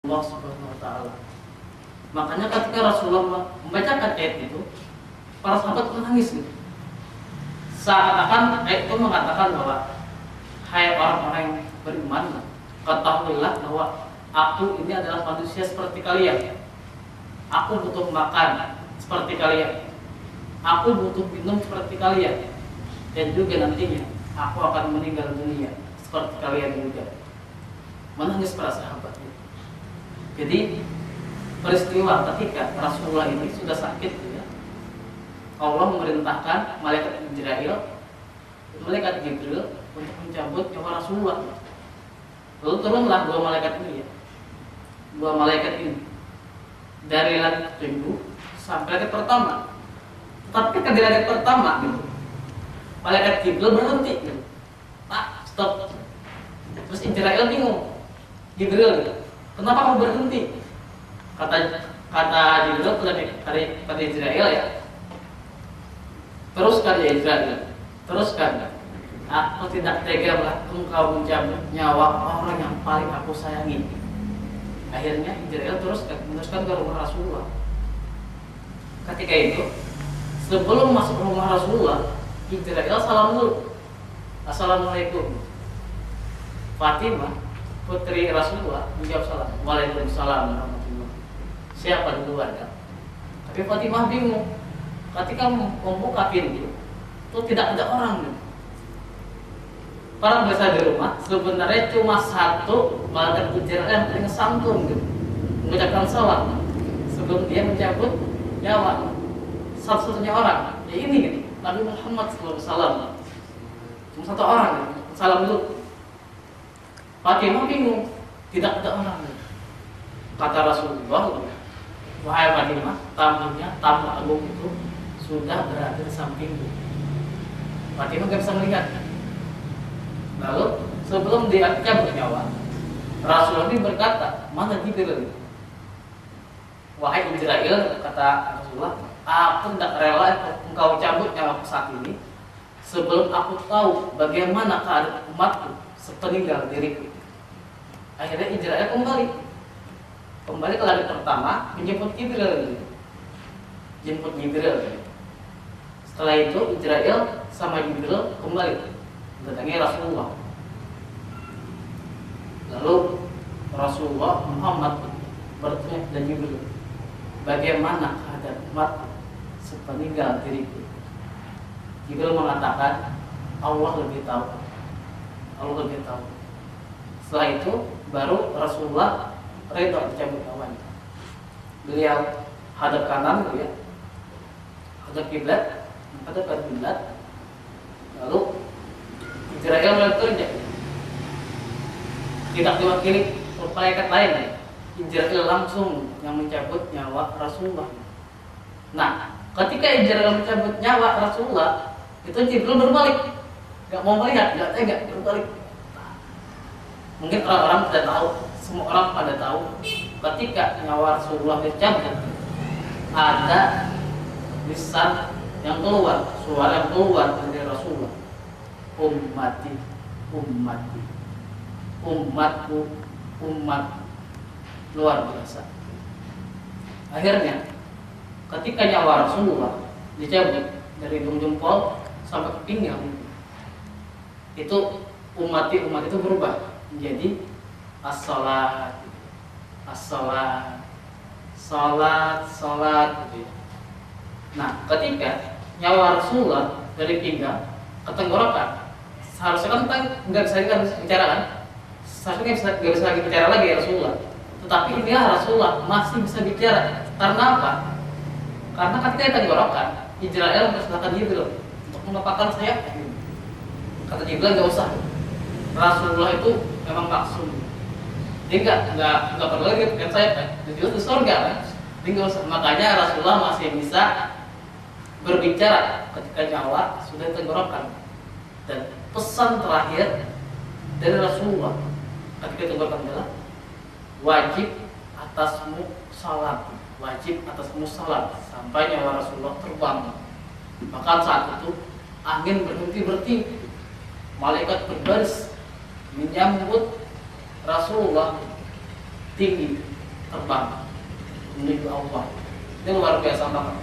Allah Subhanahu wa taala. Makanya ketika Rasulullah membacakan ayat itu, para sahabat menangis gitu. Seakan-akan ayat itu mengatakan bahwa hai orang-orang yang beriman, ketahuilah bahwa aku ini adalah manusia seperti kalian. Aku butuh makan seperti kalian. Aku butuh minum seperti kalian. Dan juga nantinya aku akan meninggal dunia seperti kalian juga. Menangis para sahabat. Jadi peristiwa ketika Rasulullah ini sudah sakit ya, Allah memerintahkan malaikat Jibril untuk mencabut nyawa Rasulullah. Lalu turunlah dua malaikat ini ya. Dua malaikat ini dari langit ke-7 sampai langit pertama. Tapi ketika di langit pertama gitu, malaikat Jibril berhenti gitu. Pak, stop. Terus Israel bingung. Jibril gitu, kenapa kamu berhenti? Kata Jibril pada Israel ya. Teruskan ya Israel. Teruskan. Aku tidak tega engkau mencabut nyawa orang yang paling aku sayangi. Akhirnya Israel meneruskan ke rumah Rasulullah. Ketika itu, sebelum masuk rumah Rasulullah, Israel salam dulu. Assalamualaikum. Fatimah, putri Rasulullah, menjawab salam. Waalaikumsalam warahmatullahi. Siapa duluan kan? Tapi Fatimah bingung. Ketika membuka pintu, itu tidak ada orang. Para biasa di rumah sebenarnya cuma satu malaikat Jibril yang paling santun gitu, mengucapkan salam sebelum dia mencabut nyawa. Satu-satunya orang, ya ini gitu, Nabi Muhammad SAW. Cuma satu orang gitu, salam dulu. Fatimah bingung, tidak ada orang gitu. Kata Rasulullah, wahai Fatimah, tamu agung itu sudah berada di sampingmu. Fatimah gak bisa melihat. Lalu sebelum dia cabut nyawa, Rasulullah ini berkata, mana Jibril? Wahai Israel, kata Rasulullah, aku tidak rela engkau cabut nyawa saat ini sebelum aku tahu bagaimana keadaan umatku sepeninggal diriku. Akhirnya Israel kembali ke langit pertama, menjemput Jibril. Jemput Jibril. Setelah itu Israel sama Jibril kembali mendatangi Rasulullah. Lalu Rasulullah Muhammad bertanya kepada Jibril, bagaimana keadaan umat sepeninggal diriku? Jibril mengatakan, Allah lebih tahu. Allah lebih tahu. Setelah itu baru Rasulullah redha dicabut nyawanya. Beliau hadap kanan ya, hadap kiblat, lalu Israel bekerja, tidak diwakili malaikat lain. Israel langsung yang mencabut nyawa Rasulullah. Nah, ketika Israel mencabut nyawa Rasulullah, itu Jibril berbalik, nggak mau melihat, nggak tega, berbalik. Mungkin orang-orang tidak tahu, semua orang pada tahu, ketika nyawa Rasulullah dicabut, ada lisan yang keluar, suara yang keluar dari Rasulullah. Ummati, ummati, umatku, umat. Luar biasa. Akhirnya ketika nyawa Rasulullah dicabut dari hidung jempol sampai ke pinggang, itu umat itu berubah menjadi as-salat, as-salat, salat gitu. Nah, ketika nyawa Rasulullah dari pinggang ke tenggorokan, seharusnya kan nggak bisa bicara kan? Seharusnya nggak bisa lagi bicara lagi ya Rasulullah. Tetapi inilah Rasulullah masih bisa bicara. Karena apa? Karena ketika di tenggorokan, Israel mempersilahkan Jibril untuk mengepakkan sayapnya. Kata Jibril nggak usah. Rasulullah itu memang maksum. Dia nggak perlu lagi kan sayapnya. Jibril di surga kan? Dia nggak usah. Makanya Rasulullah masih bisa berbicara ketika nyawa sudah tenggorokan. Dan pesan terakhir dari Rasulullah ketika tenggorokan adalah wajib atasmu salat, wajib atasmu salat sampai nyawa Rasulullah terbang. Maka saat itu angin berhenti, malaikat berbaris menyambut Rasulullah tinggi terbang menuju Allah. Ini luar biasa banget.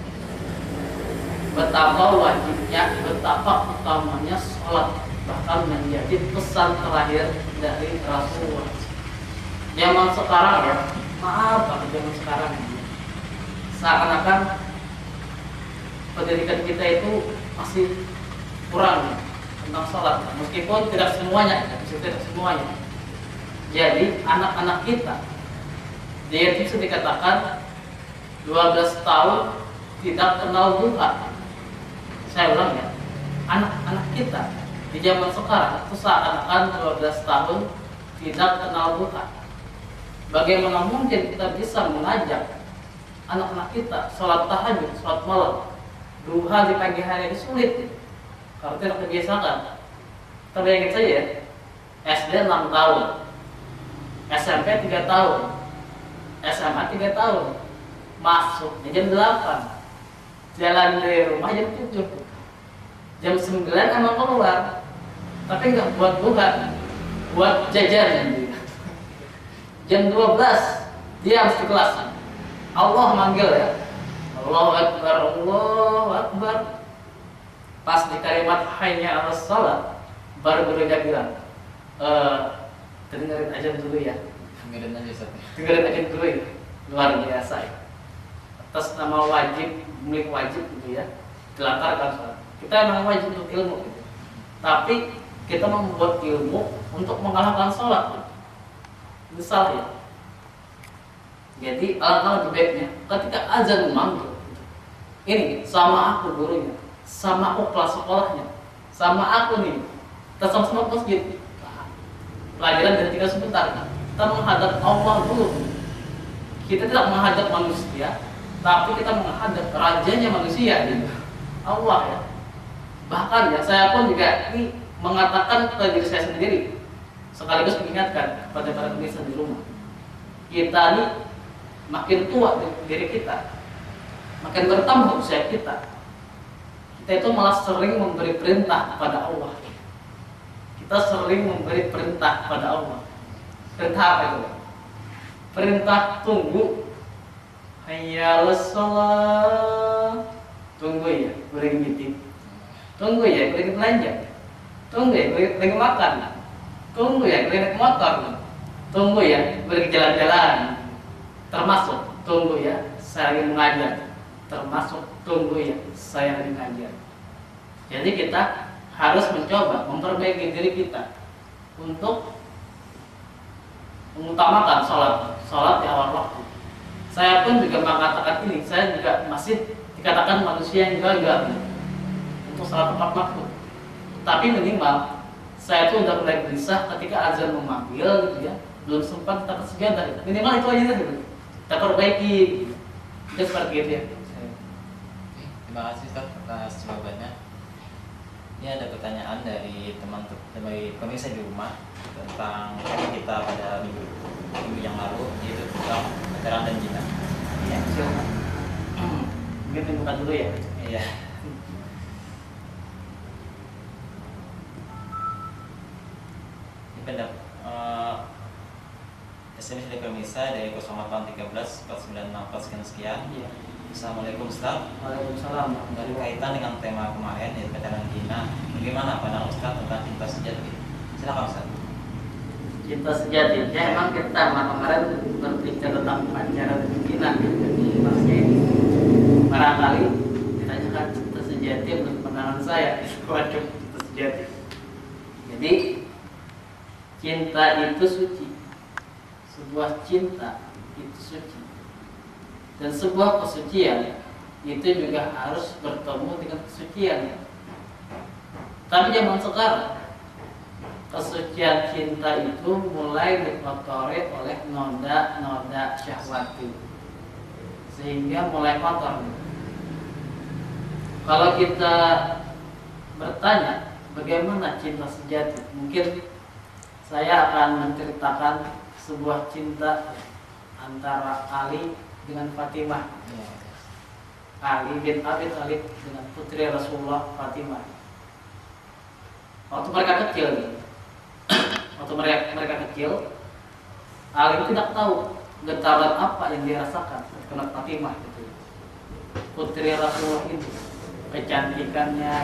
Betapa wajibnya, betapa utamanya sholat, bahkan menjadi pesan terakhir dari Rasulullah. Zaman sekarang ya, maaf banget zaman sekarang ini, seakan-akan pendidikan kita itu masih kurang tentang sholat, meskipun tidak semuanya, tidak semuanya. Jadi anak-anak kita, dia itu bisa dikatakan 12 tahun tidak kenal duha. Saya ulang ya, anak-anak kita di zaman sekarang itu seakan-akan 12 tahun tidak kenal duha. Bagaimana mungkin kita bisa mengajak anak-anak kita sholat tahajud, sholat malam, duha di pagi hari itu sulit kalau tidak kebiasaan. Kita bayangin saja, SD 6 tahun, SMP 3 tahun, SMA 3 tahun, masuknya jam 8, jalan dari rumah jam 7, jam 9 emang keluar, tapi nggak buat duha, buat jajan. Jam 12 dia harus di kelas. Allah manggil ya, Allahu Akbar, Allahu Akbar. Pas di kalimat hayya 'alas shalah, baru gurunya bilang, dengerin aja dulu ya. Dengerin aja dulu ya. Luar biasa ya. Atas nama wajib, milik wajib gitu ya, dilantarkan sholat. Kita memang wajib untuk ilmu gitu. Tapi kita membuat ilmu untuk mengalahkan sholat gitu. Itu salah ya. Jadi alangkah lebih baiknya ketika azan memanggil, ini sama aku gurunya, sama aku kelas sekolahnya, sama aku nih, kita sama-sama masjid. Pelajaran dan tinggal sebentar, kita menghadap Allah dulu. Kita tidak menghadap manusia, tapi kita menghadap rajanya manusia gitu. Allah ya. Bahkan ya saya pun juga ini mengatakan kepada diri saya sendiri, sekaligus mengingatkan kepada para pemirsa di rumah. Kita ini makin tua diri kita, makin bertambah usia kita itu malah sering memberi perintah kepada Allah. Kita sering memberi perintah kepada Allah. Perintah apa itu? Perintah tunggu, hayya 'alas shalah, tunggu ya, boleh ngintip, tunggu ya, boleh belanja, tunggu ya, boleh makan, tunggu ya, boleh naik motor, tunggu ya, boleh jalan-jalan, termasuk tunggu ya, saya lagi mengajar, termasuk tunggu ya, saya lagi mengajar. Jadi kita harus mencoba memperbaiki diri kita untuk mengutamakan sholat di awal waktu. Saya pun juga mengatakan ini, saya juga masih dikatakan manusia yang gagal untuk sholat tepat waktu. Tapi minimal saya itu udah mulai gelisah ketika azan memanggil gitu ya, belum sempat kita kesejadah. Minimal itu aja gitu. Kita perbaiki, itu seperti itu ya. Terima kasih Ustaz atas jawabannya. Ini ada pertanyaan dari dari pemirsa di rumah tentang kita pada minggu yang lalu, yaitu tentang veteran dan jinak. Ya, silakan. Mungkin buka dulu ya. Iya. Ini pendapat SMS dari pemirsa dari 0813 4964 sekian. Iya. Assalamualaikum Ustaz. Waalaikumsalam. Berkaitan dengan tema kemarin yaitu veteran Cina, bagaimana pandangan Ustaz tentang cinta sejati? Silakan Ustaz. Cinta sejati. Ya emang kita kemarin berbicara tentang pacaran Cina di maksudnya ini. Barangkali ditanyakan cinta sejati menurut pandangan saya. Waduh, cinta sejati. Jadi cinta itu suci. Sebuah cinta itu suci. Dan sebuah kesucian itu juga harus bertemu dengan kesucian. Tapi zaman sekarang kesucian cinta itu mulai dikotori oleh noda-noda syahwati, sehingga mulai kotor. Kalau kita bertanya bagaimana cinta sejati, mungkin saya akan menceritakan sebuah cinta antara Ali dengan Fatimah. Ali bin Abi Thalib dengan putri Rasulullah Fatimah. Waktu mereka kecil, Ali tidak tahu getaran apa yang dirasakan ketika Fatimah itu, putri Rasulullah itu, kecantikannya,